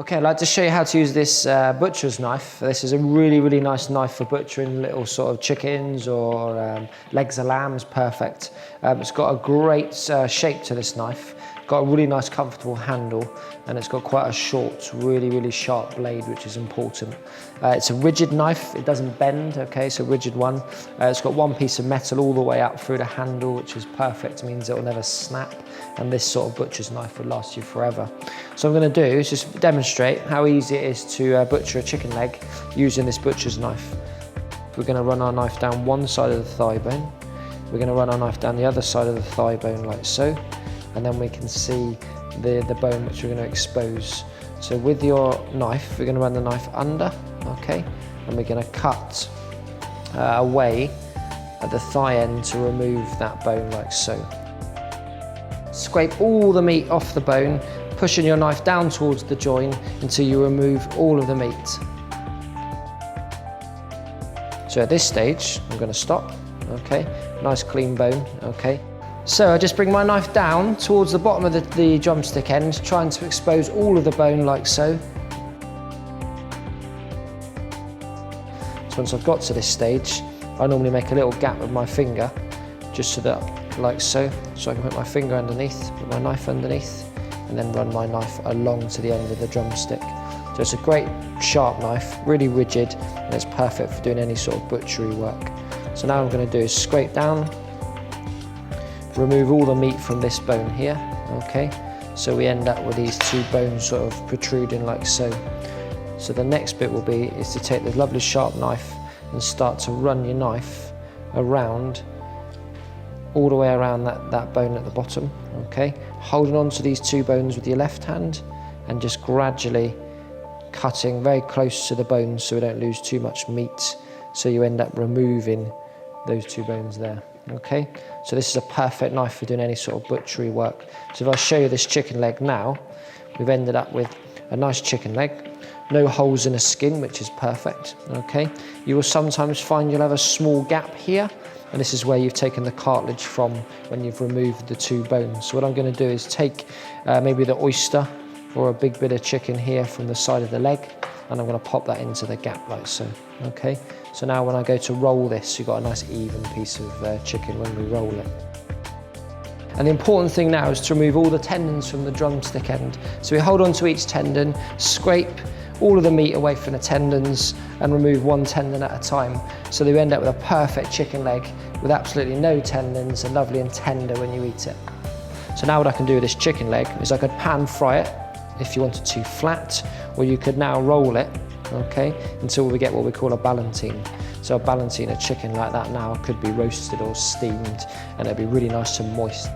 Okay, I'd like to show you how to use this butcher's knife. This is a really nice knife for butchering little sort of chickens or legs of lambs, perfect. It's got a great shape to this knife. Got a really nice comfortable handle, and it's got quite a short, really sharp blade, which is important. It's a rigid knife, it doesn't bend, okay, it's a rigid one. It's got one piece of metal all the way out through the handle, which is perfect, it means it will never snap, and this sort of butcher's knife will last you forever. So what I'm going to do is just demonstrate how easy it is to butcher a chicken leg using this butcher's knife. We're going to run our knife down one side of the thigh bone, we're going to run our knife down the other side of the thigh bone like so, and then we can see the bone which we're going to expose. So with your knife, we're going to run the knife under, okay, and we're going to cut away at the thigh end to remove that bone like so. Scrape all the meat off the bone, pushing your knife down towards the joint until you remove all of the meat. So at this stage, I'm going to stop, okay, nice clean bone, okay. So I just bring my knife down towards the bottom of the drumstick end, trying to expose all of the bone like so. So once I've got to this stage, I normally make a little gap with my finger, just so that, like so, so I can put my finger underneath, put my knife underneath, and then run my knife along to the end of the drumstick. So it's a great sharp knife, really rigid, and it's perfect for doing any sort of butchery work. So now what I'm going to do is scrape down, remove all the meat from this bone here, okay? So we end up with these two bones sort of protruding like so. So the next bit will be is to take the lovely sharp knife and start to run your knife around, all the way around that bone at the bottom, okay? Holding on to these two bones with your left hand and just gradually cutting very close to the bones so we don't lose too much meat. So you end up removing those two bones there. Okay, so this is a perfect knife for doing any sort of butchery work. So if I show you this chicken leg now, we've ended up with a nice chicken leg, no holes in the skin, which is perfect, okay? You will sometimes find you'll have a small gap here, and this is where you've taken the cartilage from when you've removed the two bones. So what I'm going to do is take maybe the oyster or a big bit of chicken here from the side of the leg, and I'm going to pop that into the gap like so, okay? So now when I go to roll this, you've got a nice even piece of chicken when we roll it. And the important thing now is to remove all the tendons from the drumstick end. So we hold on to each tendon, scrape all of the meat away from the tendons and remove one tendon at a time. So that we end up with a perfect chicken leg with absolutely no tendons and lovely and tender when you eat it. So now what I can do with this chicken leg is I could pan fry it if you wanted to flat, or you could now roll it, okay, until we get what we call a ballantine. So a ballantine, a chicken like that now, could be roasted or steamed, and it'd be really nice and moist.